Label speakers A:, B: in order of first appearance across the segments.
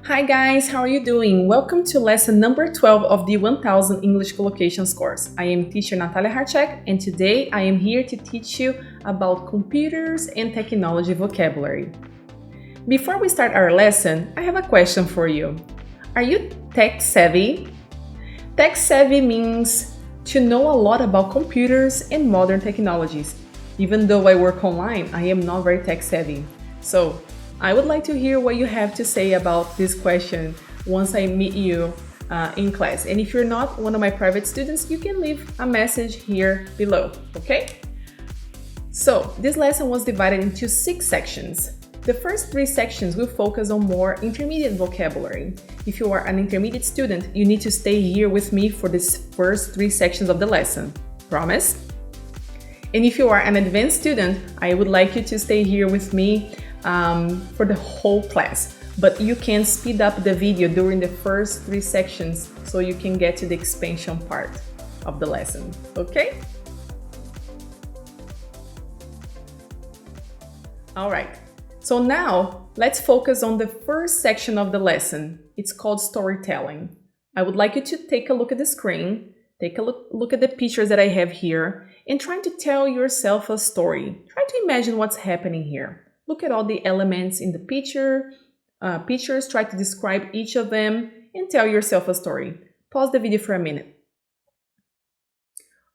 A: Hi guys, how are you doing? Welcome to lesson number 12 of the 1000 English Collocations course. I am teacher Nathalia Harchak, and today I am here to teach you about computers and technology vocabulary. Before we start our lesson, I have a question for you. Are you tech savvy? Tech savvy means to know a lot about computers and modern technologies. Even though I work online, I am not very tech savvy. So, I would like to hear what you have to say about this question once I meet you in class. And if you're not one of my private students, you can leave a message here below, okay? So, this lesson was divided into 6 sections. The first 3 sections will focus on more intermediate vocabulary. If you are an intermediate student, you need to stay here with me for these first 3 sections of the lesson. Promise? And if you are an advanced student, I would like you to stay here with me for the whole class, but you can speed up the video during the first 3 sections so you can get to the expansion part of the lesson, okay? All right, so now let's focus on the first section of the lesson. It's called storytelling. I would like you to take a look at the screen, take a look at the pictures that I have here, and try to tell yourself a story. Try to imagine what's happening here. Look at all the elements in the pictures, try to describe each of them, and tell yourself a story. Pause the video for a minute.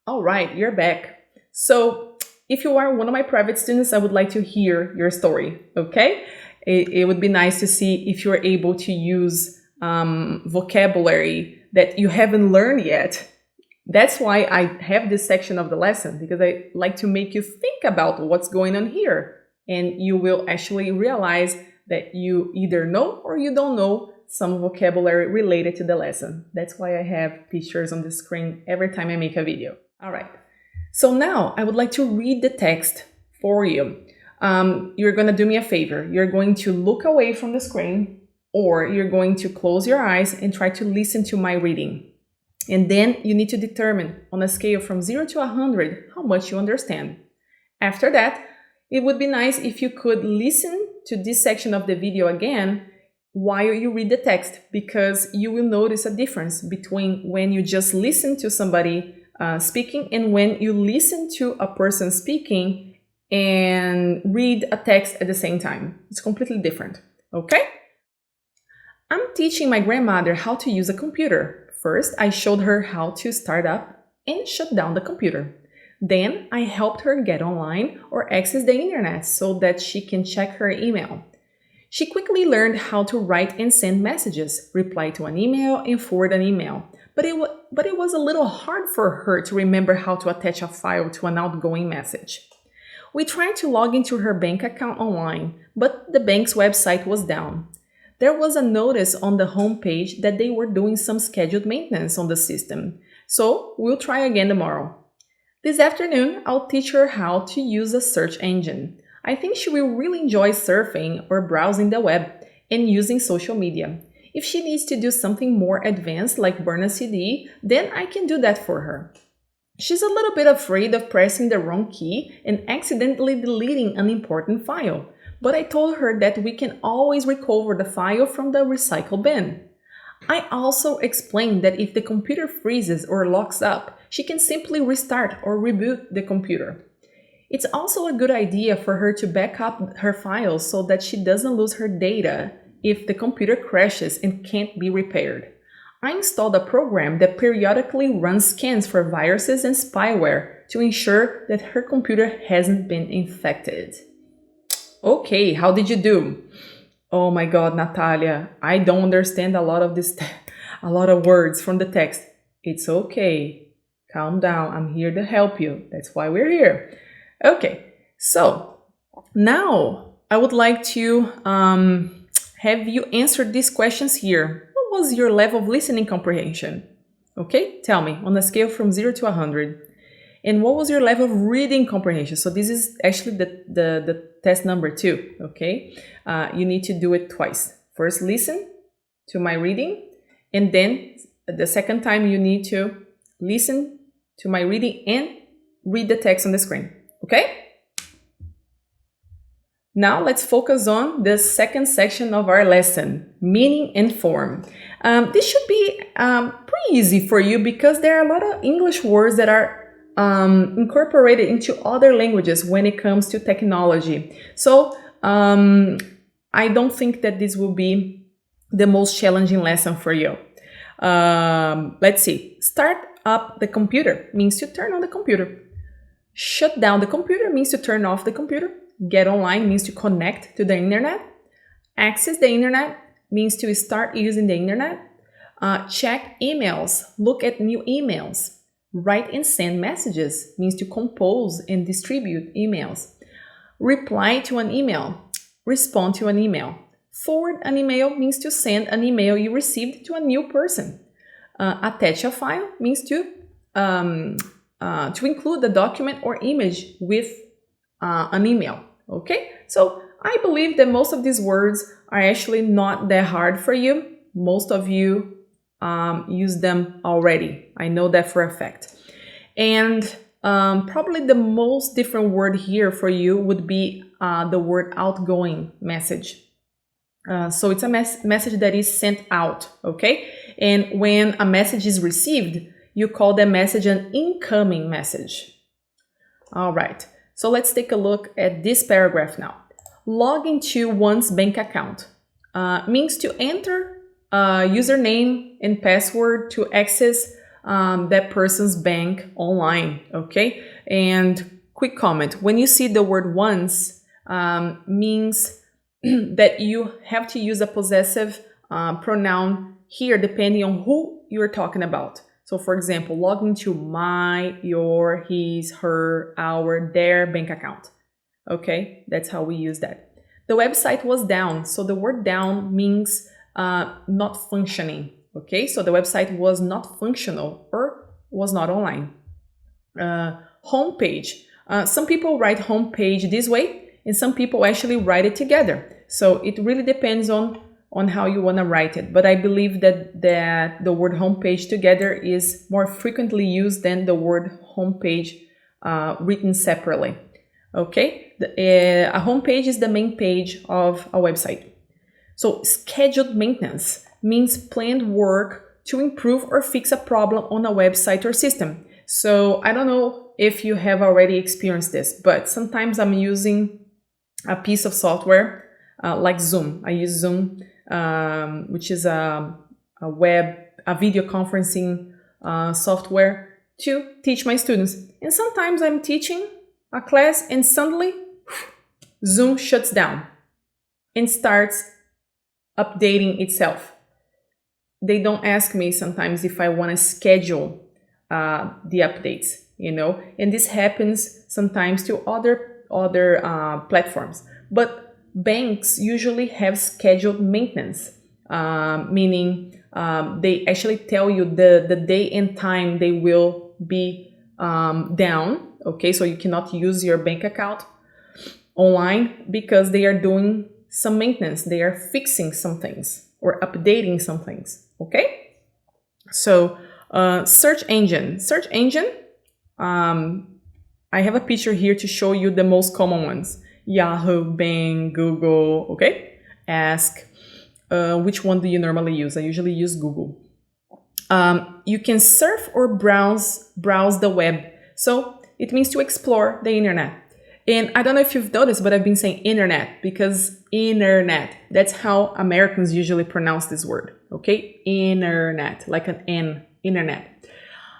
A: All right, you're back. So, if you are one of my private students, I would like to hear your story, okay? It would be nice to see if you're able to use vocabulary that you haven't learned yet. That's why I have this section of the lesson, because I like to make you think about what's going on here. And you will actually realize that you either know or you don't know some vocabulary related to the lesson. That's why I have pictures on the screen every time I make a video. All right. So now I would like to read the text for you. You're going to do me a favor. You're going to look away from the screen, or you're going to close your eyes and try to listen to my reading. And then you need to determine on a scale from 0 to 100 how much you understand. After that, it would be nice if you could listen to this section of the video again while you read the text, because you will notice a difference between when you just listen to somebody speaking and when you listen to a person speaking and read a text at the same time. It's completely different, okay? I'm teaching my grandmother how to use a computer. First, I showed her how to start up and shut down the computer. Then I helped her get online or access the internet so that she can check her email. She quickly learned how to write and send messages, reply to an email, and forward an email. But it was a little hard for her to remember how to attach a file to an outgoing message. We tried to log into her bank account online, but the bank's website was down. There was a notice on the home page that they were doing some scheduled maintenance on the system. So we'll try again tomorrow. This afternoon, I'll teach her how to use a search engine. I think she will really enjoy surfing or browsing the web and using social media. If she needs to do something more advanced like burn a CD, then I can do that for her. She's a little bit afraid of pressing the wrong key and accidentally deleting an important file, but I told her that we can always recover the file from the recycle bin. I also explained that if the computer freezes or locks up, she can simply restart or reboot the computer. It's also a good idea for her to back up her files so that she doesn't lose her data if the computer crashes and can't be repaired. I installed a program that periodically runs scans for viruses and spyware to ensure that her computer hasn't been infected. Okay, how did you do? Oh my God, Nathalia, I don't understand a lot of words from the text. It's okay. Calm down. I'm here to help you. That's why we're here. Okay, so now I would like to have you answer these questions here. What was your level of listening comprehension? Okay, tell me on a scale from 0 to 100. And what was your level of reading comprehension? So this is actually the test number 2, okay? You need to do it twice. First, listen to my reading, and then the second time you need to listen to my reading and read the text on the screen, okay? Now let's focus on the second section of our lesson, meaning and form. This should be pretty easy for you because there are a lot of English words that are incorporated into other languages when it comes to technology. So I don't think that this will be the most challenging lesson for you. Let's see. Start up the computer means to turn on the computer. Shut down the computer means to turn off the computer. Get online means to connect to the internet. Access the internet means to start using the internet. Check emails, look at new emails. Write and send messages means to compose and distribute emails. Reply to an email, respond to an email. Forward an email means to send an email you received to a new person. Attach a file means to include the document or image with an email. Okay, so I believe that most of these words are actually not that hard for you. Most of you use them already. I know that for a fact. And probably the most different word here for you would be the word outgoing message. So it's a message that is sent out, okay? And when a message is received, you call that message an incoming message. All right, so let's take a look at this paragraph now. Log into one's bank account means to enter username and password to access that person's bank online, okay? And quick comment, when you see the word once, means that you have to use a possessive pronoun here depending on who you're talking about. So for example, log into my, your, his, her, our, their bank account. Okay, that's how we use that. The website was down. So the word down means not functioning. Okay, so the website was not functional or was not online. Homepage. Some people write homepage this way and some people actually write it together. So it really depends on how you want to write it. But I believe that the word homepage together is more frequently used than the word homepage written separately. Okay, a homepage is the main page of a website. So scheduled maintenance means planned work to improve or fix a problem on a website or system. So I don't know if you have already experienced this, but sometimes I'm using a piece of software like Zoom. I use Zoom, which is a video conferencing software to teach my students. And sometimes I'm teaching a class and suddenly Zoom shuts down and starts updating itself. They don't ask me sometimes if I want to schedule the updates, you know, and this happens sometimes to other platforms. But banks usually have scheduled maintenance, meaning they actually tell you the day and time they will be down. Okay, so you cannot use your bank account online because they are doing some maintenance. They are fixing some things or updating some things. Okay, so search engine. Search engine. I have a picture here to show you the most common ones. Yahoo, Bing, Google, okay? Ask, which one do you normally use? I usually use Google. You can surf or browse the web. So it means to explore the internet. And I don't know if you've noticed, but I've been saying internet because internet, that's how Americans usually pronounce this word, okay? Internet, like an N, internet.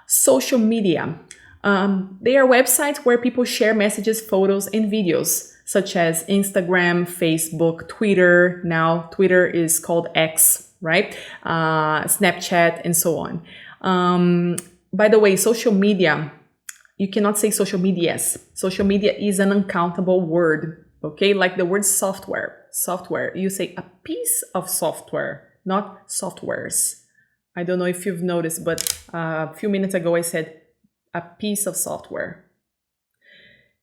A: Social media. They are websites where people share messages, photos, and videos, such as Instagram, Facebook, Twitter. Now, Twitter is called X, right? Snapchat, and so on. By the way, social media, you cannot say social medias. Social media is an uncountable word, okay? Like the word software. Software, you say a piece of software, not softwares. I don't know if you've noticed, but a few minutes ago I said a piece of software.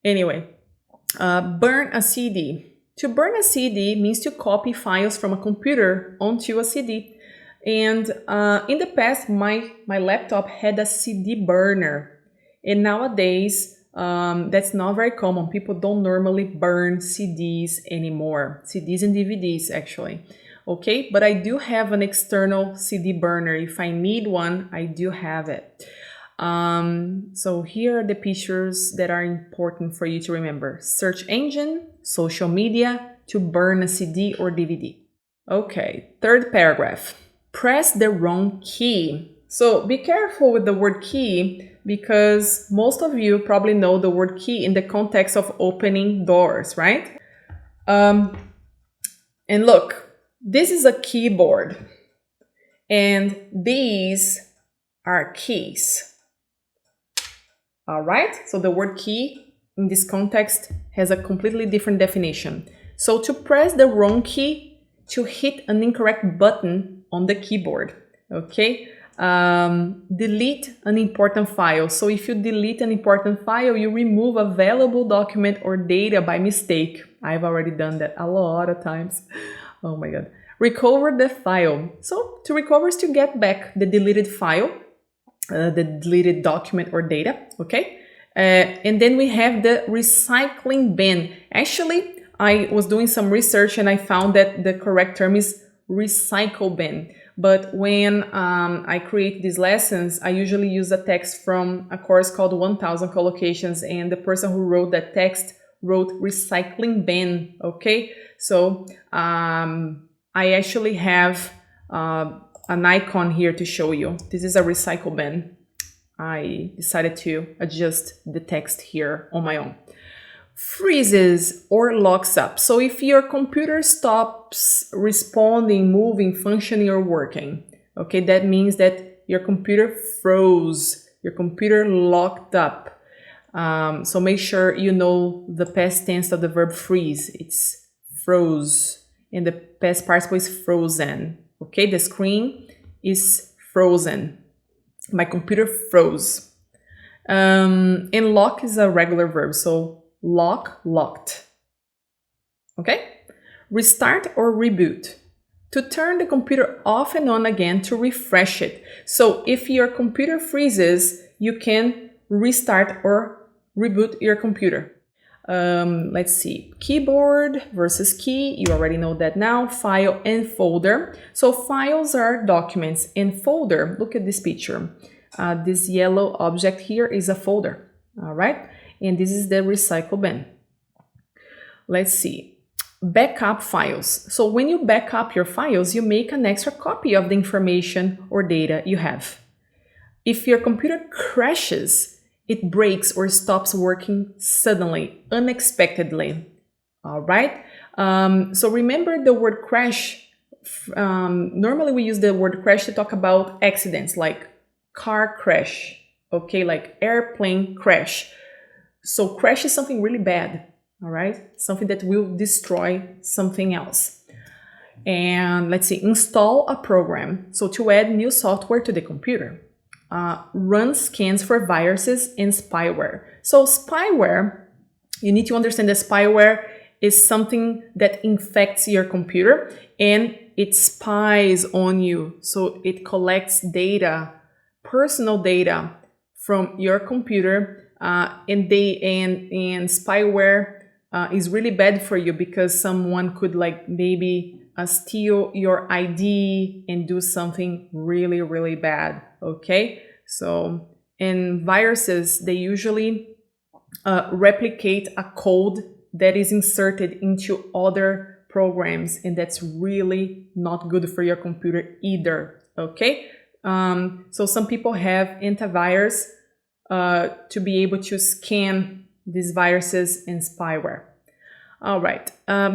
A: Anyway, burn a CD. To burn a CD means to copy files from a computer onto a CD. And in the past, my laptop had a CD burner. And nowadays, That's not very common. People don't normally burn CDs anymore. CDs and DVDs, actually. Okay, but I do have an external CD burner. If I need one, I do have it. So here are the pictures that are important for you to remember. Search engine, social media, to burn a CD or DVD. Okay, third paragraph. Press the wrong key. So be careful with the word key because most of you probably know the word key in the context of opening doors, right? And look, this is a keyboard and these are keys. All right, so the word key in this context has a completely different definition. So to press the wrong key, to hit an incorrect button on the keyboard, okay? Delete an important file. So if you delete an important file, you remove a valuable document or data by mistake. I've already done that a lot of times. Oh my God. Recover the file. So to recover is to get back the deleted file, the deleted document or data, okay? And then we have the recycling bin. Actually, I was doing some research and I found that the correct term is recycle bin. But when I create these lessons, I usually use a text from a course called 1000 Collocations, and the person who wrote that text wrote recycling bin, okay? So I actually have an icon here to show you. This is a recycle bin. I decided to adjust the text here on my own. Freezes or locks up. So if your computer stops responding, moving, functioning, or working, okay, that means that your computer froze, your computer locked up. So make sure you know the past tense of the verb freeze. It's froze, and the past participle is frozen. Okay, the screen is frozen. My computer froze. And lock is a regular verb, so lock, locked. Okay? Restart or reboot. To turn the computer off and on again to refresh it. So if your computer freezes, you can restart or reboot your computer. Let's see. Keyboard versus key. You already know that now. File and folder. So files are documents, and folder, look at this picture. This yellow object here is a folder. All right? And this is the recycle bin. Let's see. Backup files. So when you back up your files, you make an extra copy of the information or data you have. If your computer crashes, it breaks or stops working suddenly, unexpectedly. All right? So remember the word crash. Normally we use the word crash to talk about accidents like car crash, okay, like airplane crash. So crash is something really bad, all right? Something that will destroy something else. And let's see, install a program. So to add new software to the computer. Run scans for viruses and spyware. So spyware, you need to understand that spyware is something that infects your computer and it spies on you. So it collects data, personal data from your computer. And spyware is really bad for you because someone could like maybe steal your ID and do something really, really bad. Okay, so and viruses, they usually replicate a code that is inserted into other programs, and that's really not good for your computer either. Okay, so some people have antivirus to be able to scan these viruses and spyware. All right,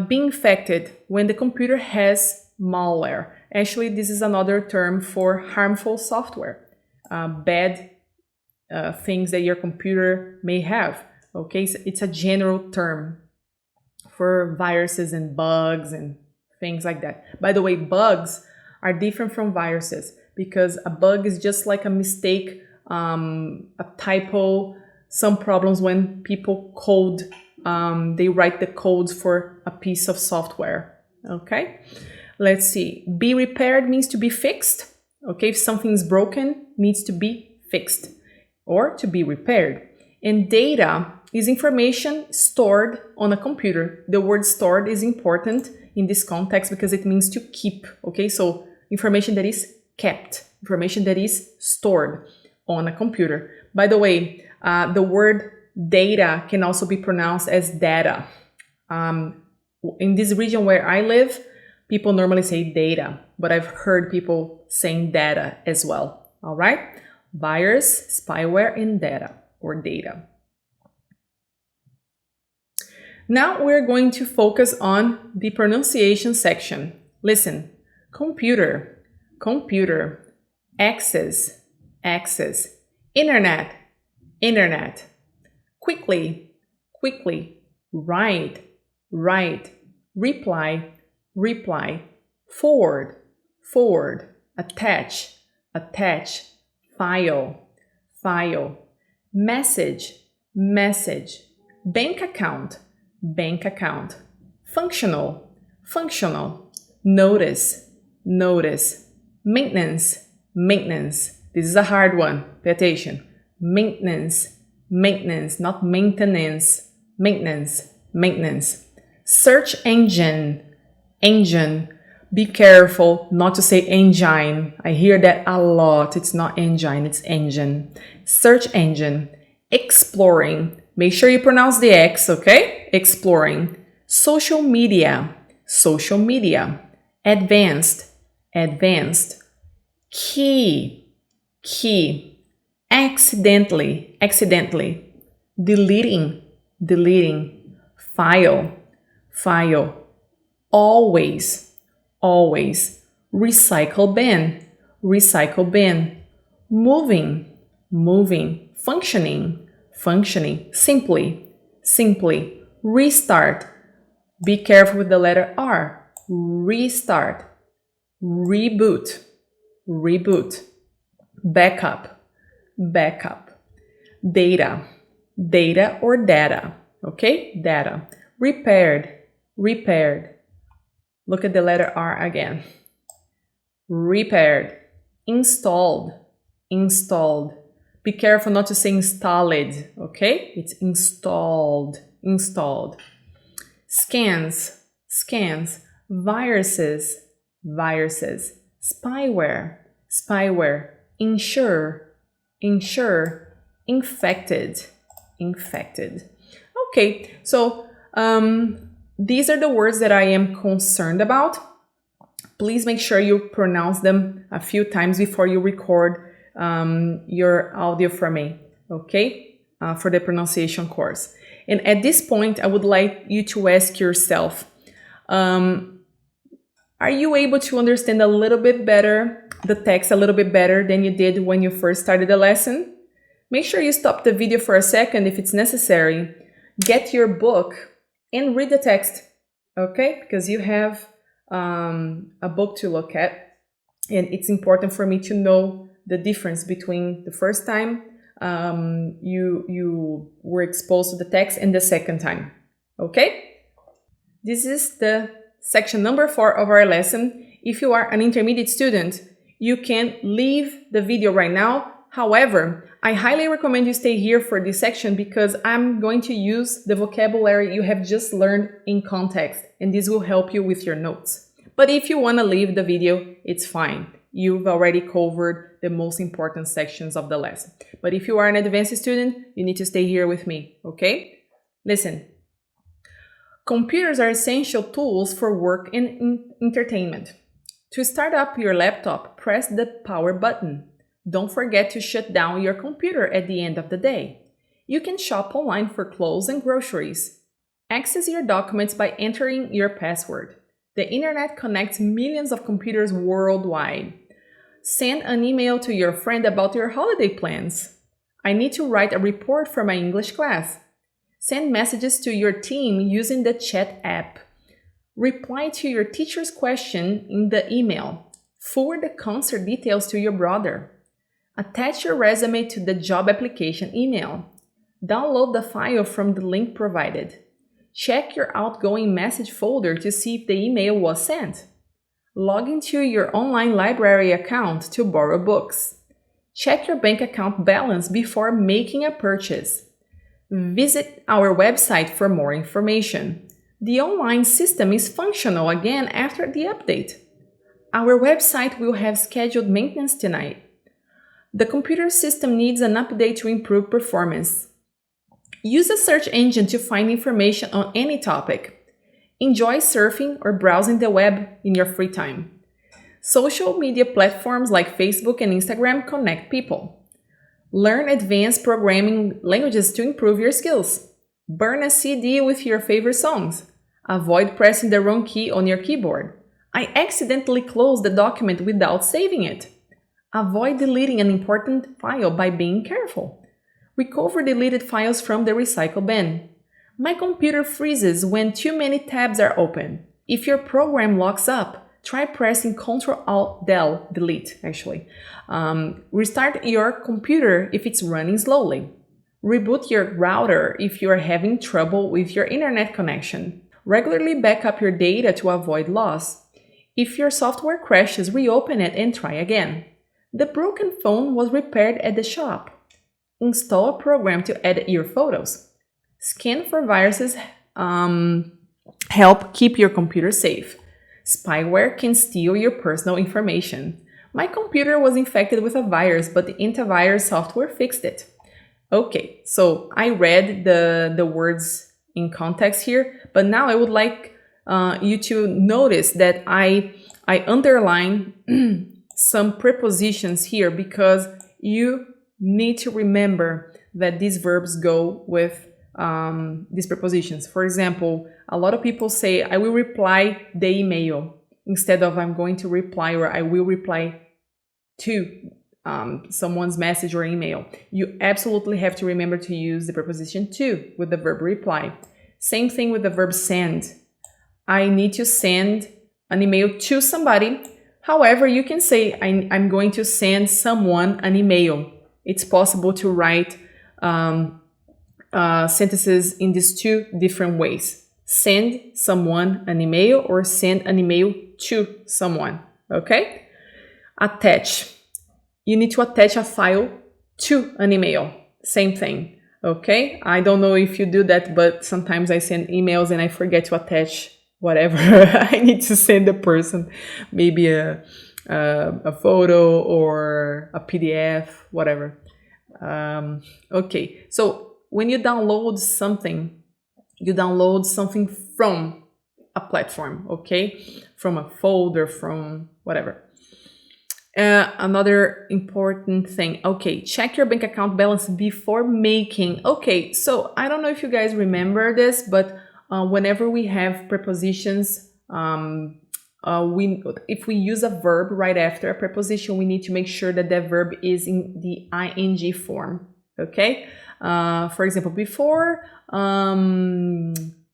A: be infected when the computer has malware. Actually, this is another term for harmful software, bad things that your computer may have. Okay, so it's a general term for viruses and bugs and things like that. By the way, bugs are different from viruses because a bug is just like a mistake, a typo, some problems when people code, they write the codes for a piece of software. Okay, let's see. Be repaired means to be fixed. Okay, if something is broken, needs to be fixed or to be repaired. And data is information stored on a computer. The word stored is important in this context because it means to keep, okay? So information that is kept, information that is stored on a computer. By the way, the word data can also be pronounced as data. In this region where I live, people normally say data, but I've heard people saying data as well, all right? Virus, spyware, and data, or data. Now we're going to focus on the pronunciation section. Listen, computer, computer, access, access, internet, internet, quickly, quickly, write, write, reply, reply, forward, forward, attach, attach, file, file, message, message, bank account, bank account, functional, functional, notice, notice, maintenance, maintenance. This is a hard one. Pay attention. Maintenance, maintenance, not maintenance, maintenance, maintenance. Search engine, engine. Be careful not to say engine. I hear that a lot. It's not engine, it's engine. Search engine. Exploring. Make sure you pronounce the X, okay? Exploring. Social media, social media. Advanced, advanced. Key, key. Accidentally, accidentally. Deleting, deleting. File, file. Always, always. Recycle bin, recycle bin. Moving, moving. Functioning, functioning. Simply, simply. Restart. Be careful with the letter R. Restart. Reboot, reboot. Backup, backup. Data, data or data, okay? Data. Repaired, repaired. Look at the letter R again. Repaired. Installed, installed. Be careful not to say installed, okay? It's installed, installed. Scans, scans. Viruses, viruses. Spyware, spyware. Insure, insure. Infected, infected. Okay, so these are the words that I am concerned about. Please make sure you pronounce them a few times before you record your audio for me, okay? For the pronunciation course. And at this point, I would like you to ask yourself, are you able to understand a little bit better, the text a little bit better than you did when you first started the lesson? Make sure you stop the video for a second if it's necessary. Get your book and read the text, okay? Because you have a book to look at, and it's important for me to know the difference between the first time you were exposed to the text and the second time, okay? This is the section number 4 of our lesson. If you are an intermediate student, you can leave the video right now. However, I highly recommend you stay here for this section because I'm going to use the vocabulary you have just learned in context, and this will help you with your notes. But if you want to leave the video, it's fine. You've already covered the most important sections of the lesson. But if you are an advanced student, you need to stay here with me, okay? Listen. Computers are essential tools for work and entertainment. To start up your laptop, press the power button. Don't forget to shut down your computer at the end of the day. You can shop online for clothes and groceries. Access your documents by entering your password. The internet connects millions of computers worldwide. Send an email to your friend about your holiday plans. I need to write a report for my English class. Send messages to your team using the chat app. Reply to your teacher's question in the email. Forward the concert details to your brother. Attach your resume to the job application email. Download the file from the link provided. Check your outgoing message folder to see if the email was sent. Log into your online library account to borrow books. Check your bank account balance before making a purchase. Visit our website for more information. The online system is functional again after the update. Our website will have scheduled maintenance tonight. The computer system needs an update to improve performance. Use a search engine to find information on any topic. Enjoy surfing or browsing the web in your free time. Social media platforms like Facebook and Instagram connect people. Learn advanced programming languages to improve your skills. Burn a CD with your favorite songs. Avoid pressing the wrong key on your keyboard. I accidentally closed the document without saving it. Avoid deleting an important file by being careful. Recover deleted files from the recycle bin. My computer freezes when too many tabs are open. If your program locks up, try pressing Ctrl-Alt-Del-Delete, actually. Restart your computer if it's running slowly. Reboot your router if you are having trouble with your internet connection. Regularly back up your data to avoid loss. If your software crashes, reopen it and try again. The broken phone was repaired at the shop. Install a program to edit your photos. Scan for viruses help keep your computer safe. Spyware can steal your personal information. My computer was infected with a virus, but the antivirus software fixed it. Okay, so I read the words in context here, but now I would like you to notice that I underline some prepositions here because you need to remember that these verbs go with these prepositions. For example, a lot of people say, I will reply the email instead of I'm going to reply or I will reply to someone's message or email. You absolutely have to remember to use the preposition to with the verb reply. Same thing with the verb send. I need to send an email to somebody. However, you can say I'm going to send someone an email. It's possible to write sentences in these two different ways. Send someone an email or send an email to someone. Okay? Attach. You need to attach a file to an email. Same thing. Okay? I don't know if you do that, but sometimes I send emails and I forget to attach whatever I need to send the person. Maybe a photo or a PDF, whatever. Okay, so when you download something from a platform, okay? From a folder, from whatever. Another important thing, okay, check your bank account balance before making. Okay, so I don't know if you guys remember this, but whenever we have prepositions, if we use a verb right after a preposition, we need to make sure that that verb is in the ing form, okay? For example, before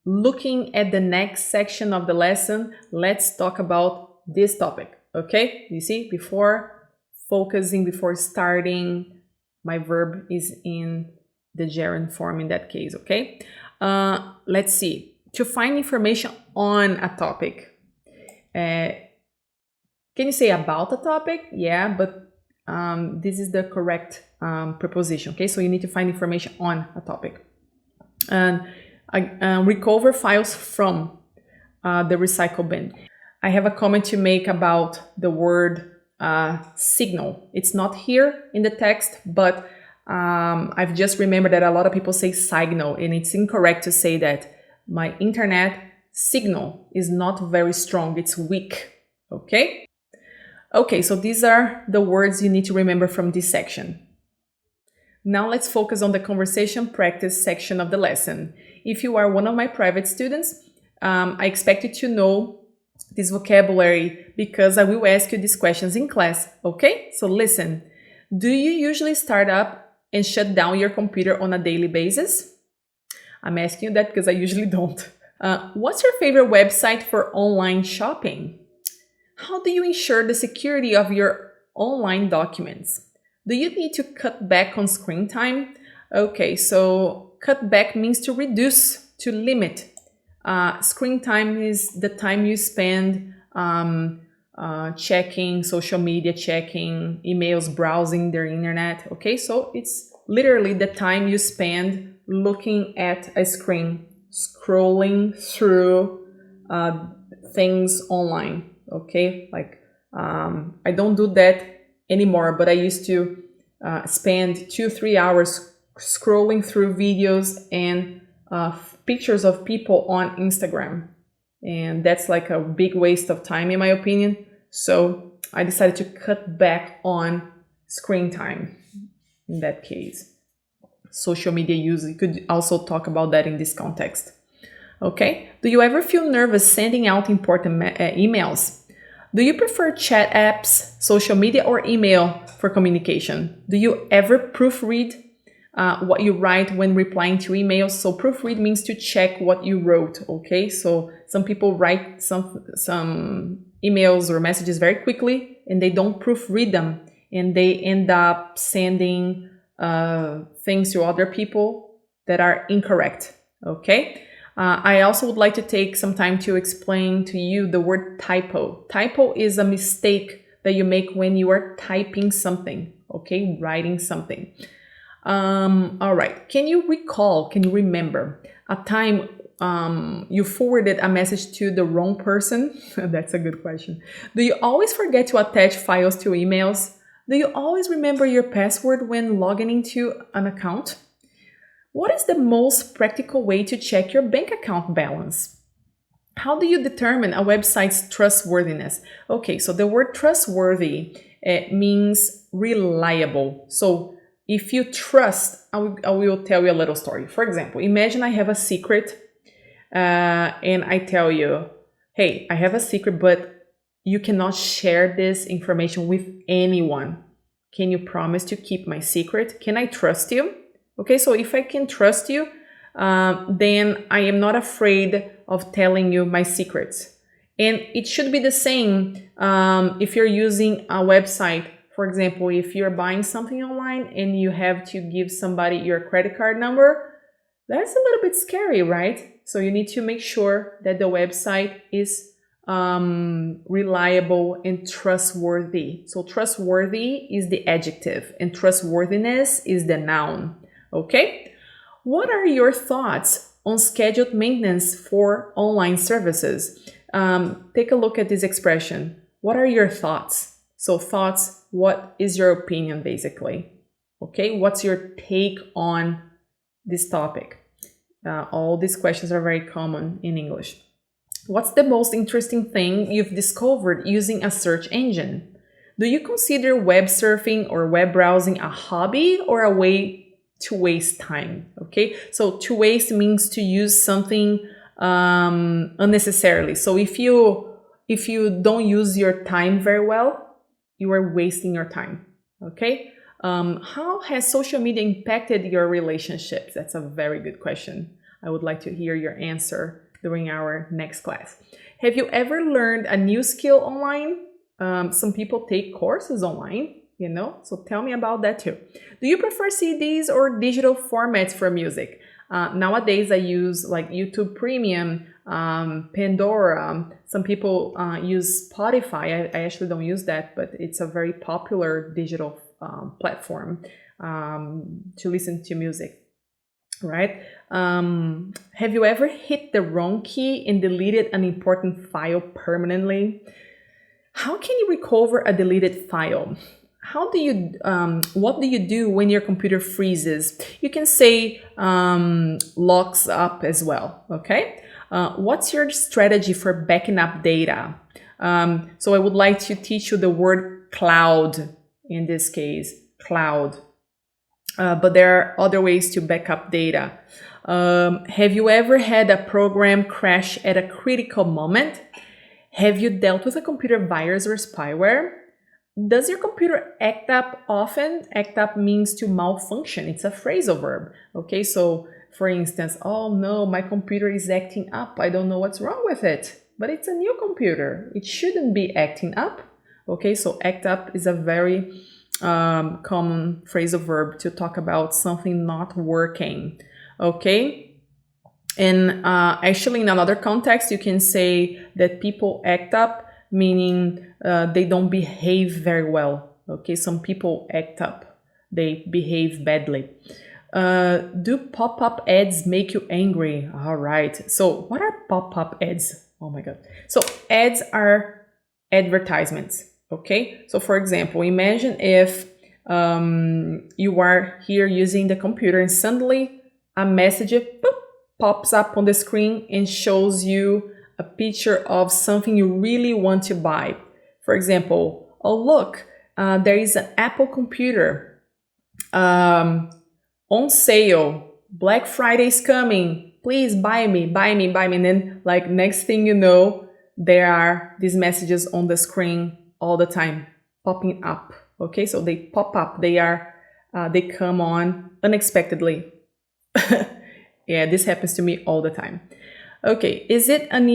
A: looking at the next section of the lesson, let's talk about this topic, okay? You see, before focusing, before starting, my verb is in the gerund form in that case, okay? Let's see. To find information on a topic. Can you say about a topic? Yeah, but this is the correct preposition, okay? So you need to find information on a topic. And recover files from the recycle bin. I have a comment to make about the word signal. It's not here in the text, but I've just remembered that a lot of people say signal, and it's incorrect to say that. My internet signal is not very strong, it's weak, okay? Okay, so these are the words you need to remember from this section. Now let's focus on the conversation practice section of the lesson. If you are one of my private students, I expect you to know this vocabulary because I will ask you these questions in class, okay? So listen, do you usually start up and shut down your computer on a daily basis? I'm asking you that because I usually don't. What's your favorite website for online shopping? How do you ensure the security of your online documents? Do you need to cut back on screen time? Okay, so cut back means to reduce, to limit. Screen time is the time you spend checking social media, checking emails, browsing the internet. Okay, so it's literally the time you spend looking at a screen, scrolling through things online, okay? Like, I don't do that anymore, but I used to spend 2-3 hours scrolling through videos and pictures of people on Instagram. And that's like a big waste of time, in my opinion. So I decided to cut back on screen time in that case. Social media use, you could also talk about that in this context. Okay, do you ever feel nervous sending out important emails? Do you prefer chat apps, social media, or email for communication? Do you ever proofread what you write when replying to emails? So proofread means to check what you wrote, okay? So some people write some emails or messages very quickly and they don't proofread them, and they end up sending things to other people that are incorrect, okay? I also would like to take some time to explain to you the word typo. Typo is a mistake that you make when you are typing something, okay? Writing something. All right. Can you remember a time you forwarded a message to the wrong person? That's a good question. Do you always forget to attach files to emails? Do you always remember your password when logging into an account? What is the most practical way to check your bank account balance? How do you determine a website's trustworthiness? Okay, so the word trustworthy means reliable. So if you trust, I will tell you a little story. For example, imagine I have a secret and I tell you, hey, I have a secret, but you cannot share this information with anyone. Can you promise to keep my secret? Can I trust you? Okay, so if I can trust you, then I am not afraid of telling you my secrets. And it should be the same if you're using a website. For example, if you're buying something online and you have to give somebody your credit card number, that's a little bit scary, right? So you need to make sure that the website is reliable and trustworthy. So trustworthy is the adjective and trustworthiness is the noun. Okay? What are your thoughts on scheduled maintenance for online services? Take a look at this expression. What are your thoughts? So thoughts, what is your opinion basically? Okay, what's your take on this topic? All these questions are very common in English. What's the most interesting thing you've discovered using a search engine? Do you consider web surfing or web browsing a hobby or a way to waste time? Okay, so to waste means to use something unnecessarily. So if you don't use your time very well, you are wasting your time. Okay, how has social media impacted your relationships? That's a very good question. I would like to hear your answer during our next class. Have you ever learned a new skill online? Some people take courses online, you know, so tell me about that too. Do you prefer CDs or digital formats for music? Nowadays I use like YouTube Premium, Pandora. Some people use Spotify. I actually don't use that, but it's a very popular digital platform to listen to music, right? Have you ever hit the wrong key and deleted an important file permanently? How can you recover a deleted file? What do you do when your computer freezes? You can say locks up as well, okay? What's your strategy for backing up data? So I would like to teach you the word cloud, in this case, cloud. But there are other ways to back up data. Have you ever had a program crash at a critical moment? Have you dealt with a computer virus or spyware? Does your computer act up often? Act up means to malfunction. It's a phrasal verb. Okay, so for instance, oh no, my computer is acting up. I don't know what's wrong with it. But it's a new computer. It shouldn't be acting up. Okay, so act up is a very common phrasal verb to talk about something not working. Okay, and actually in another context, you can say that people act up, meaning they don't behave very well. Okay, some people act up. they behave badly. Do pop-up ads make you angry? All right. So what are pop-up ads? Oh my God. So ads are advertisements. Okay. So for example, imagine if you are here using the computer and suddenly a message boop, pops up on the screen and shows you a picture of something you really want to buy. For example, oh look, there is an Apple computer on sale. Black Friday is coming. Please buy me, buy me, buy me. And then like next thing you know, there are these messages on the screen all the time popping up. Okay, so they pop up. They come on unexpectedly. Yeah, this happens to me all the time. Okay, is it as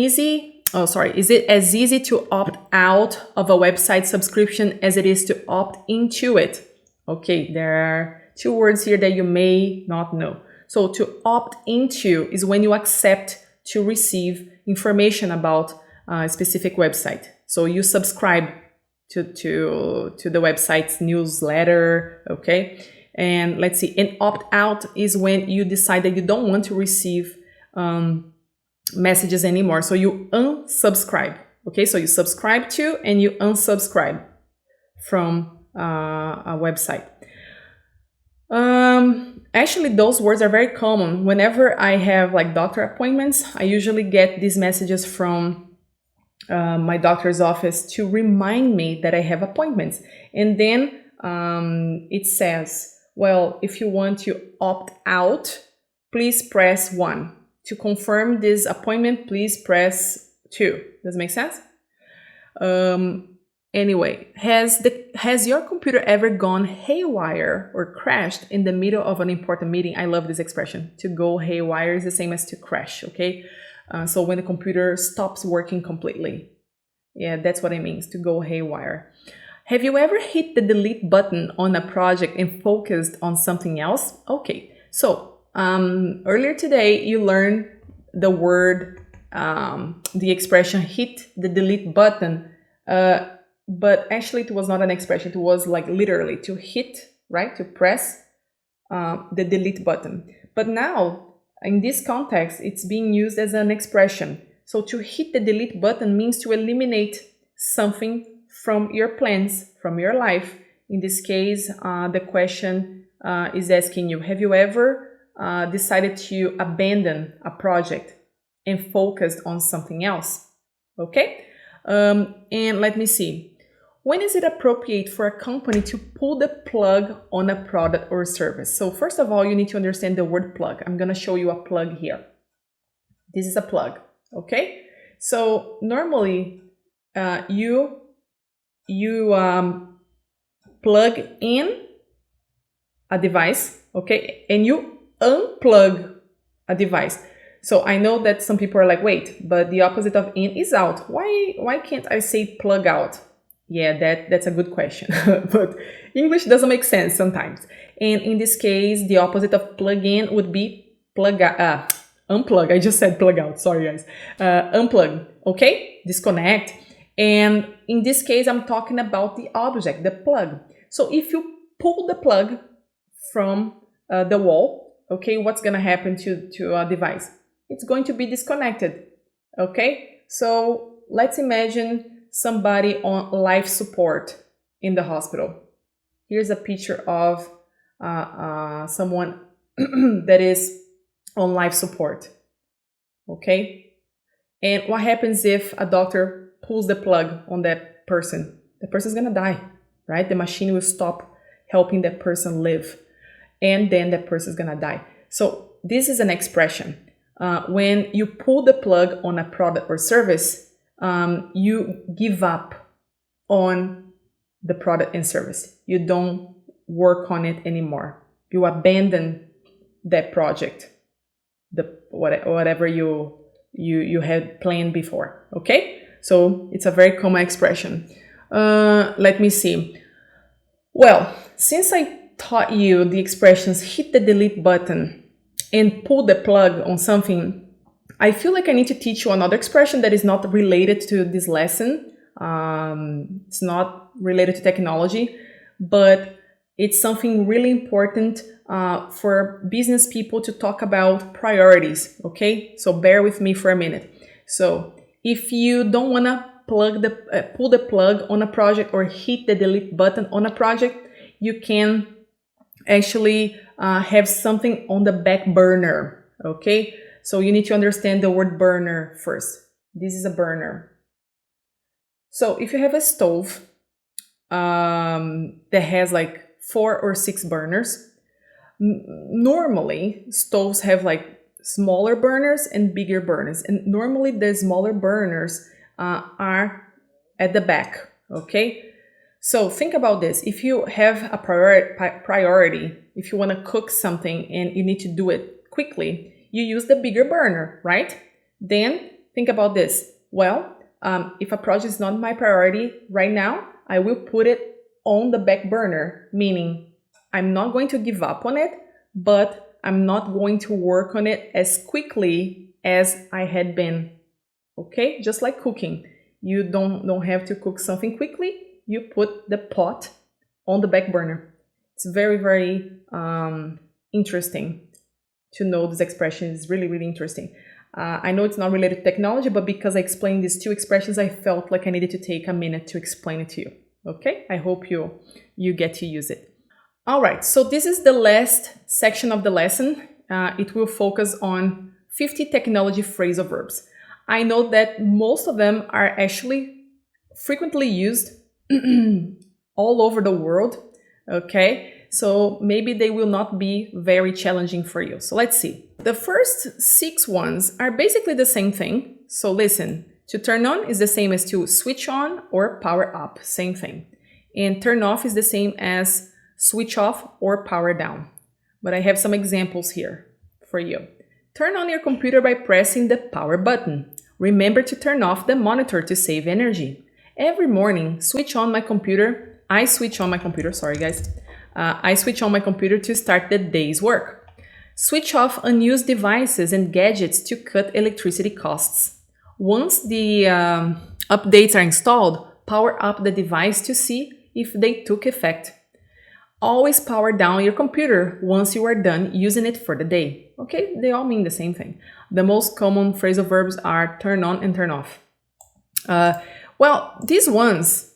A: easy to opt out of a website subscription as it is to opt into it? Okay, there are two words here that you may not know. So to opt into is when you accept to receive information about a specific website. So you subscribe to the website's newsletter, okay? And let's see, an opt out is when you decide that you don't want to receive messages anymore. So you unsubscribe, okay? So you subscribe to and you unsubscribe from a website. Actually, those words are very common. Whenever I have like doctor appointments, I usually get these messages from my doctor's office to remind me that I have appointments. And then it says, well, if you want to opt out, please press 1. To confirm this appointment, please press 2. Does it make sense? Anyway, has your computer ever gone haywire or crashed in the middle of an important meeting? I love this expression. To go haywire is the same as to crash, okay? So when the computer stops working completely. Yeah, that's what it means, to go haywire. Have you ever hit the delete button on a project and focused on something else? Okay, so earlier today you learned the word, the expression hit the delete button, but actually it was not an expression. It was like literally to hit, right? To press the delete button. But now in this context, it's being used as an expression. So to hit the delete button means to eliminate something from your plans, from your life. In this case, the question is asking you, have you ever decided to abandon a project and focused on something else? Okay? And let me see. When is it appropriate for a company to pull the plug on a product or service? So first of all, you need to understand the word plug. I'm going to show you a plug here. This is a plug, okay? So normally you plug in a device, okay? And you unplug a device. So I know that some people are like, wait, but the opposite of in is out. Why can't I say plug out? Yeah, that's a good question. But English doesn't make sense sometimes. And in this case, the opposite of plug in would be unplug. I just said plug out. Sorry, guys. Unplug. Okay? Disconnect. And in this case, I'm talking about the object, the plug. So if you pull the plug from the wall, okay, what's going to happen to a device? It's going to be disconnected. Okay? So let's imagine somebody on life support in the hospital. Here's a picture of someone that is on life support. Okay? And what happens if a doctor pulls the plug on that person? The person's gonna die, right? The machine will stop helping that person live, and then that person's gonna die. So this is an expression. When you pull the plug on a product or service, you give up on the product and service. You don't work on it anymore. You abandon that project, whatever you had planned before. Okay? So it's a very common expression. Let me see. Well, since I taught you the expressions hit the delete button and pull the plug on something, I feel like I need to teach you another expression that is not related to this lesson. It's not related to technology, but It's something really important for business people to talk about priorities, okay? So bear with me for a minute. So if you don't want to pull the plug on a project or hit the delete button on a project, you can actually have something on the back burner, okay? So you need to understand the word burner first. This is a burner. So if you have a stove that has like 4 or 6 burners, normally stoves have like smaller burners and bigger burners, and normally the smaller burners are at the back, okay? So think about this. If you have a priority, if you want to cook something and you need to do it quickly, you use the bigger burner, right? Then think about this. Well, if a project is not my priority right now, I will put it on the back burner, meaning I'm not going to give up on it, but I'm not going to work on it as quickly as I had been, okay? Just like cooking. You don't have to cook something quickly. You put the pot on the back burner. It's very, very interesting to know this expression. It's really, really interesting. I know it's not related to technology, but because I explained these 2 expressions, I felt like I needed to take a minute to explain it to you. Okay? I hope you get to use it. All right, so this is the last section of the lesson. It will focus on 50 technology phrasal verbs. I know that most of them are actually frequently used all over the world, okay? So maybe they will not be very challenging for you. So let's see. The first 6 ones are basically the same thing. So listen, to turn on is the same as to switch on or power up, same thing. And turn off is the same as switch off or power down. But I have some examples here for you. Turn on your computer by pressing the power button. Remember to turn off the monitor to save energy. Every morning, I switch on my computer, sorry guys. I switch on my computer to start the day's work. Switch off unused devices and gadgets to cut electricity costs. Once the updates are installed, power up the device to see if they took effect. Always power down your computer once you are done using it for the day. Okay, they all mean the same thing. The most common phrasal verbs are turn on and turn off. Well, these ones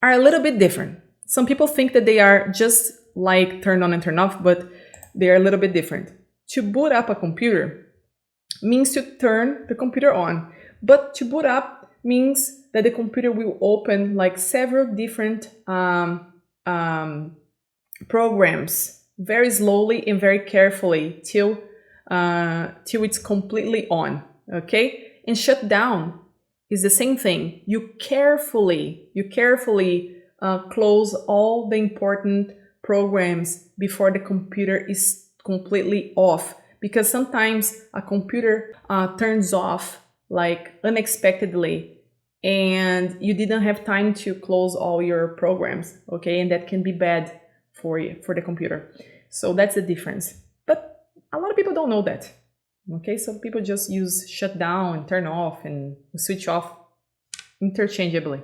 A: are a little bit different. Some people think that they are just like turn on and turn off, but they are a little bit different. To boot up a computer means to turn the computer on, but to boot up means that the computer will open like several different programs very slowly and very carefully till it's completely on, okay? And shut down is the same thing. You carefully close all the important programs before the computer is completely off, because sometimes a computer turns off like unexpectedly and you didn't have time to close all your programs, okay? And that can be bad for you, for the computer. So that's the difference. But a lot of people don't know that. Okay, so people just use shut down, turn off, and switch off interchangeably.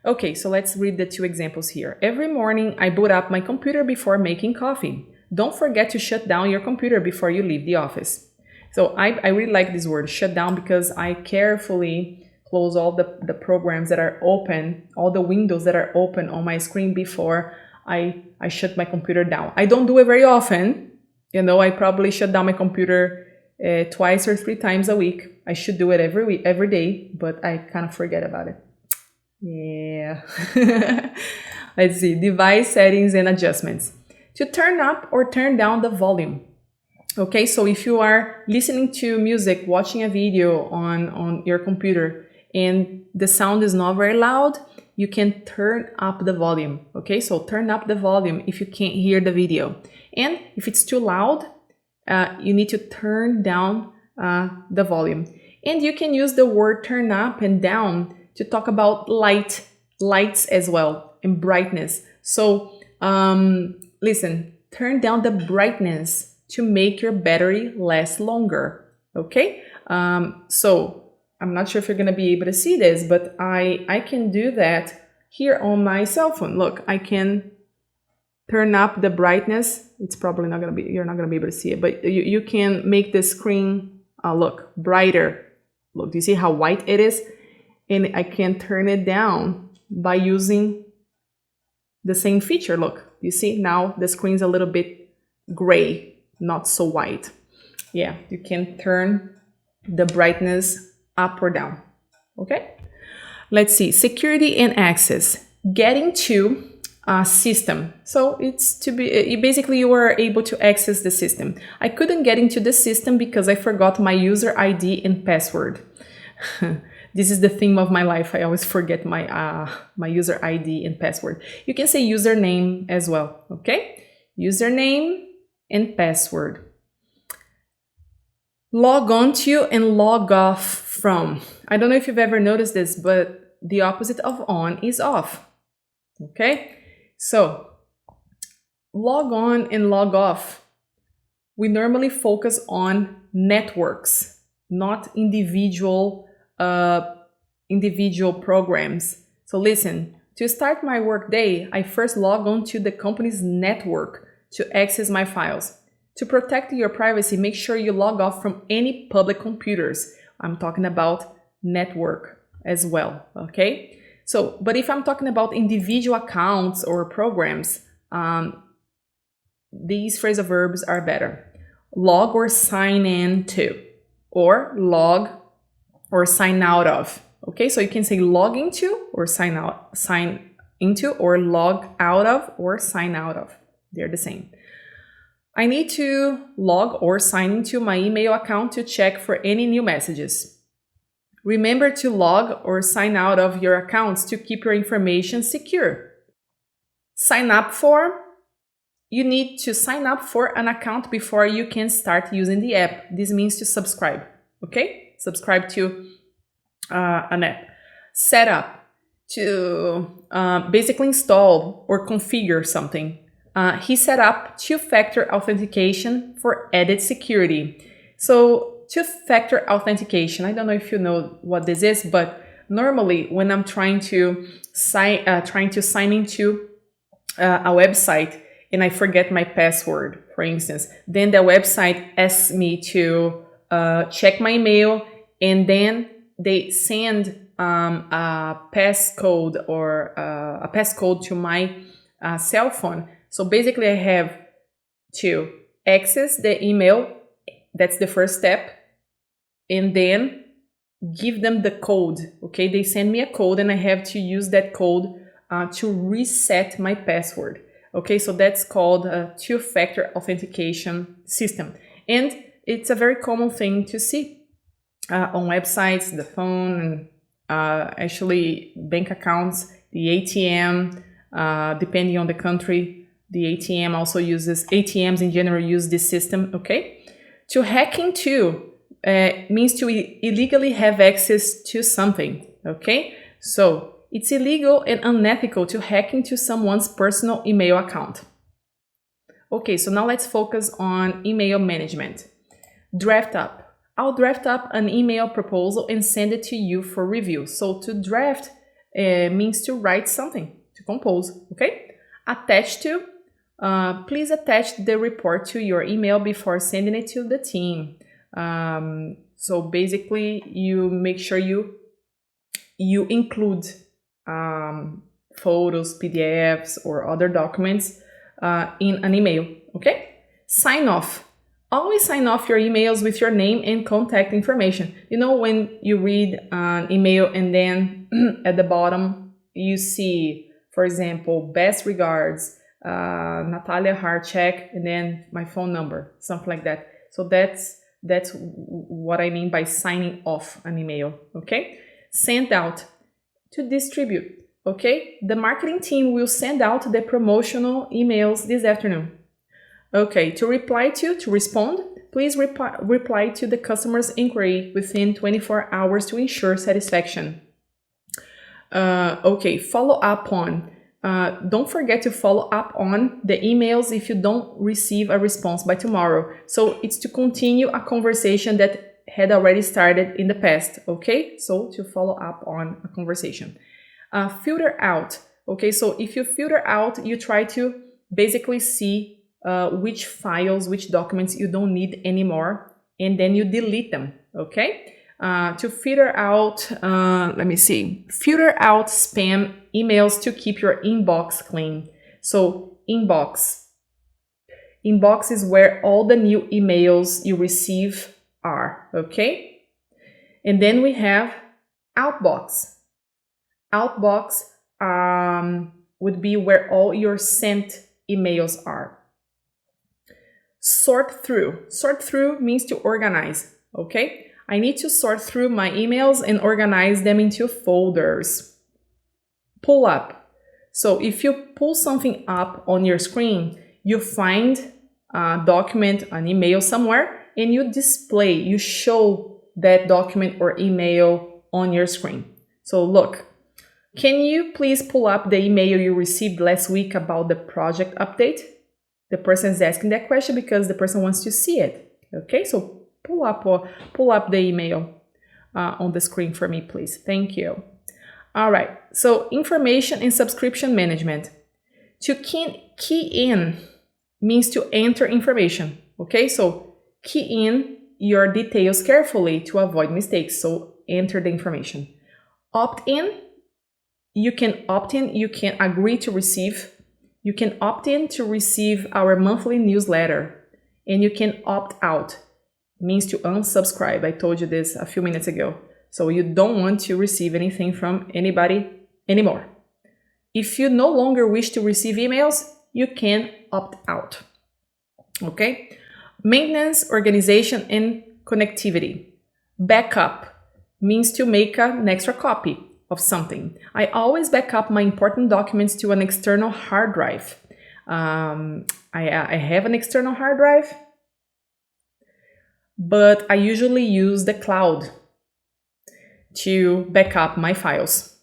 A: Okay, so let's read the 2 examples here. Every morning, I boot up my computer before making coffee. Don't forget to shut down your computer before you leave the office. So I really like this word, shut down, because I carefully close all the programs that are open, all the windows that are open on my screen before I shut my computer down. I don't do it very often. You know, I probably shut down my computer twice or 3 times a week. I should do it every day, but I kind of forget about it. Yeah. Let's see. Device settings and adjustments. To turn up or turn down the volume. Okay, so if you are listening to music, watching a video on your computer, and the sound is not very loud, you can turn up the volume. Okay, so turn up the volume if you can't hear the video. And if it's too loud, you need to turn down the volume. And you can use the word turn up and down to talk about lights as well, and brightness. So listen, turn down the brightness to make your battery last longer. Okay, so I'm not sure if you're gonna be able to see this, but I can do that here on my cell phone. Look, I can turn up the brightness. It's probably not going to be, you're not going to be able to see it, but you can make the screen look brighter. Look, do you see how white it is? And I can turn it down by using the same feature. Look, you see now the screen's a little bit gray, not so white. Yeah, you can turn the brightness up or down. Okay, let's see, security and access. Getting to a system. So it's to be, basically you are able to access the system. I couldn't get into the system because I forgot my user ID and password. This is the theme of my life. I always forget my my user ID and password. You can say username as well, okay? Username and password. Log on to and log off from. I don't know if you've ever noticed this, but the opposite of on is off, okay? So log on and log off. We normally focus on networks, not individual programs. So listen, to start my workday, I first log on to the company's network to access my files. To protect your privacy, make sure you log off from any public computers. I'm talking about network as well, okay? So, but if I'm talking about individual accounts or programs, these phrasal verbs are better. Log or sign in to, or log or sign out of. Okay, so you can say log into or sign into, or log out of or sign out of. They're the same. I need to log or sign into my email account to check for any new messages. Remember to log or sign out of your accounts to keep your information secure. Sign up for. You need to sign up for an account before you can start using the app. This means to subscribe, okay? Subscribe to an app. Set up, to basically install or configure something. He set up two-factor authentication for added security. So two-factor authentication, I don't know if you know what this is, but normally when I'm trying to sign into a website and I forget my password, for instance, then the website asks me to check my email, and then they send a passcode or a passcode to my cell phone. So basically I have to access the email, that's the first step, and then give them the code, okay? They send me a code and I have to use that code to reset my password, okay? So that's called a two-factor authentication system. And it's a very common thing to see on websites, the phone, actually bank accounts, the ATM, depending on the country. The ATM also uses, ATMs in general use this system, okay? To hack into means to illegally have access to something, okay? So it's illegal and unethical to hack into someone's personal email account. Okay, so now let's focus on email management. Draft up. I'll draft up an email proposal and send it to you for review. So to draft means to write something, to compose, okay? Attach to. Please attach the report to your email before sending it to the team. So basically, you make sure you include photos, PDFs, or other documents in an email, okay? Sign off. Always sign off your emails with your name and contact information. You know, when you read an email and then at the bottom you see, for example, best regards, Nathalia, Harchak, and then my phone number, something like that. So that's what I mean by signing off an email, okay? Send out, to distribute, okay? The marketing team will send out the promotional emails this afternoon. Okay, to respond, please reply to the customer's inquiry within 24 hours to ensure satisfaction. Okay, follow up on. Don't forget to follow up on the emails if you don't receive a response by tomorrow. So it's to continue a conversation that had already started in the past, okay? So to follow up on a conversation. Filter out, okay? So if you filter out, you try to basically see which files, which documents you don't need anymore, and then you delete them, okay? To filter out, filter out spam emails to keep your inbox clean. So inbox is where all the new emails you receive are, okay? And then we have outbox. Outbox would be where all your sent emails are. Sort through. Sort through means to organize, okay? I need to sort through my emails and organize them into folders. Pull up. So if you pull something up on your screen, you find a document, an email somewhere, and you display, you show that document or email on your screen. So look, can you please pull up the email you received last week about the project update? The person is asking that question because the person wants to see it. Okay, so pull up the email on the screen for me, please. Thank you. All right, so information and subscription management. To key in means to enter information. Okay, so key in your details carefully to avoid mistakes. So enter the information. Opt in. You can opt in, you can agree to receive. You can opt in to receive our monthly newsletter, and you can opt out, means to unsubscribe. I told you this a few minutes ago. So you don't want to receive anything from anybody anymore. If you no longer wish to receive emails, you can opt out. Okay? Maintenance, organization, and connectivity. Backup means to make an extra copy of something. I always back up my important documents to an external hard drive. I have an external hard drive, but I usually use the cloud to back up my files.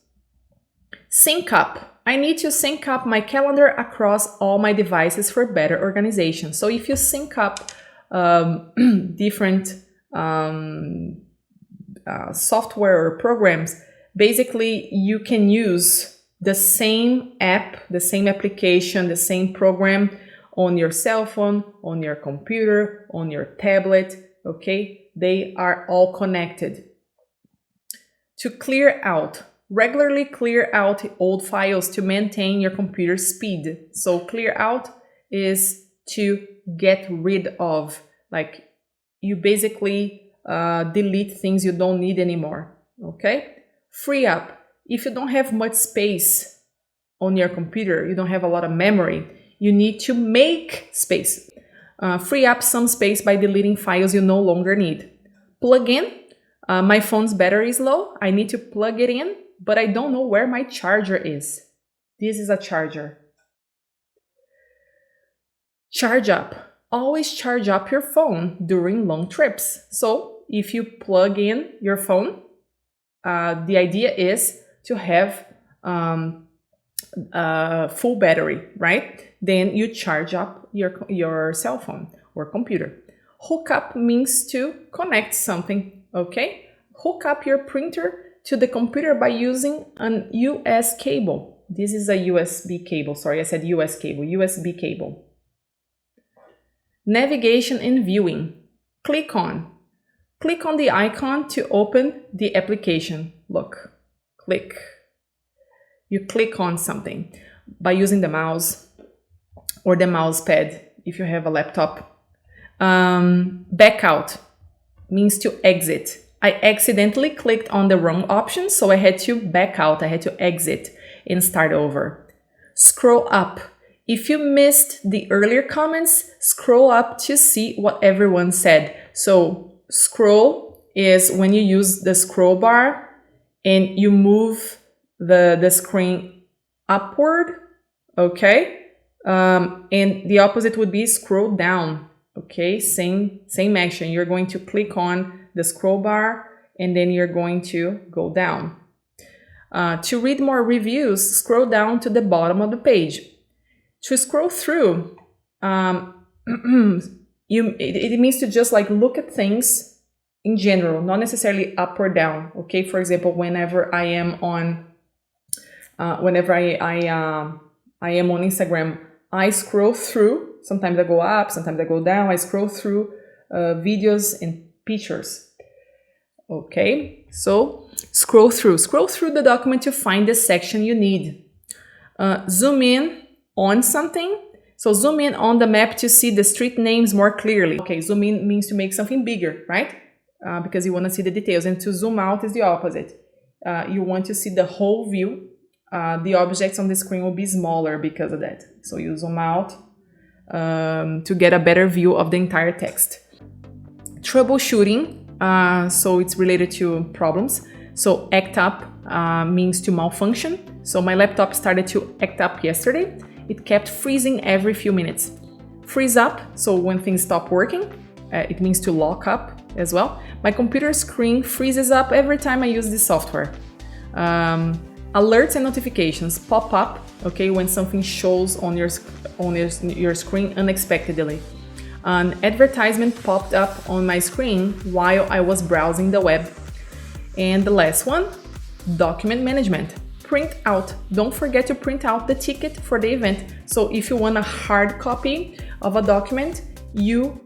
A: Sync up. I need to sync up my calendar across all my devices for better organization. So if you sync up different software or programs, basically, you can use the same app, the same application, the same program on your cell phone, on your computer, on your tablet, okay? They are all connected. To clear out, regularly clear out old files to maintain your computer speed. So clear out is to get rid of, like you basically delete things you don't need anymore, okay? Free up. If you don't have much space on your computer, you don't have a lot of memory, you need to make space. Free up some space by deleting files you no longer need. Plug in. My phone's battery is low. I need to plug it in, but I don't know where my charger is. This is a charger. Charge up. Always charge up your phone during long trips. So if you plug in your phone, the idea is to have full battery, right? Then you charge up your cell phone or computer. Hook up means to connect something, okay? Hook up your printer to the computer by using an US cable. This is a USB cable. Sorry, I said US cable, USB cable. Navigation and viewing. Click on the icon to open the application. Look, click. You click on something by using the mouse or the mouse pad if you have a laptop. Back out means to exit. I accidentally clicked on the wrong option, so I had to back out. I had to exit and start over. Scroll up. If you missed the earlier comments, scroll up to see what everyone said. So scroll is when you use the scroll bar and you move the screen upward, okay? And the opposite would be scroll down, okay? Same action. You're going to click on the scroll bar and then you're going to go down. To read more reviews, scroll down to the bottom of the page. To scroll through, it means to just like look at things in general, not necessarily up or down. Okay, for example, whenever I am on Instagram, I scroll through, sometimes I go up, sometimes I go down, I scroll through videos and pictures. Okay, so scroll through the document to find the section you need. Zoom in on something. So zoom in on the map to see the street names more clearly. Okay, zoom in means to make something bigger, right? Because you want to see the details. And to zoom out is the opposite. You want to see the whole view. The objects on the screen will be smaller because of that. So you zoom out to get a better view of the entire text. Troubleshooting, so it's related to problems. So act up means to malfunction. So my laptop started to act up yesterday. It kept freezing every few minutes. Freeze up, so when things stop working, it means to lock up as well. My computer screen freezes up every time I use this software. Alerts and notifications pop up, okay, when something shows on your screen unexpectedly. An advertisement popped up on my screen while I was browsing the web. And the last one, document management. Print out. Don't forget to print out the ticket for the event. So if you want a hard copy of a document, you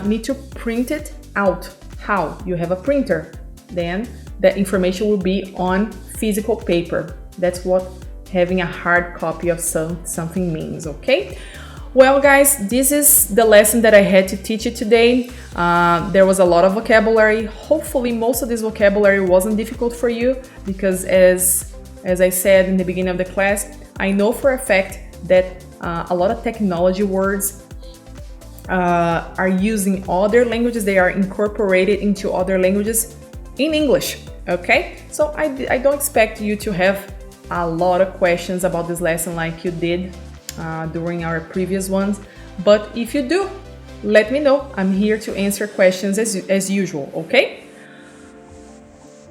A: need to print it out. How? You have a printer. Then the information will be on physical paper. That's what having a hard copy of something means, okay? Well, guys, this is the lesson that I had to teach you today. There was a lot of vocabulary. Hopefully, most of this vocabulary wasn't difficult for you because as I said in the beginning of the class, I know for a fact that a lot of technology words are using other languages. They are incorporated into other languages in English, okay? So I don't expect you to have a lot of questions about this lesson like you did during our previous ones. But if you do, let me know. I'm here to answer questions as usual, okay?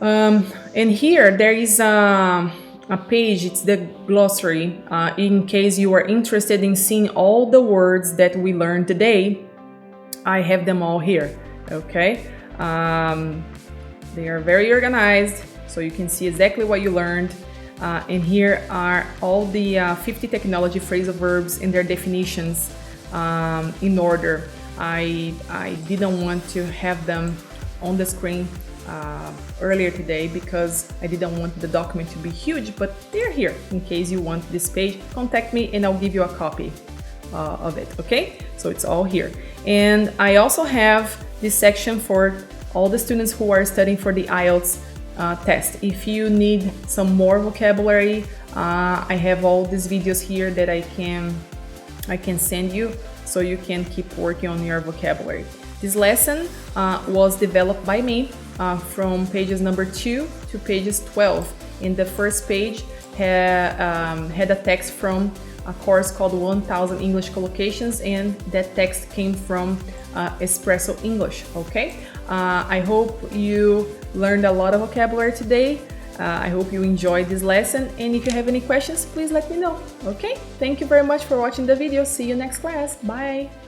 A: And here there is a page, it's the glossary, in case you are interested in seeing all the words that we learned today. I have them all here, okay? They are very organized, so you can see exactly what you learned. And here are all the 50 technology phrasal verbs and their definitions in order. I didn't want to have them on the screen earlier today because I didn't want the document to be huge, but they're here. In case you want this page, contact me and I'll give you a copy of it, okay? So it's all here. And I also have this section for all the students who are studying for the IELTS test. If you need some more vocabulary, I have all these videos here that I can send you so you can keep working on your vocabulary. This lesson was developed by me from pages number 2 to pages 12. In the first page had a text from a course called 1000 English Collocations, and that text came from Espresso English, okay? I hope you learned a lot of vocabulary today. I hope you enjoyed this lesson, and if you have any questions, please let me know, okay? Thank you very much for watching the video. See you next class. Bye!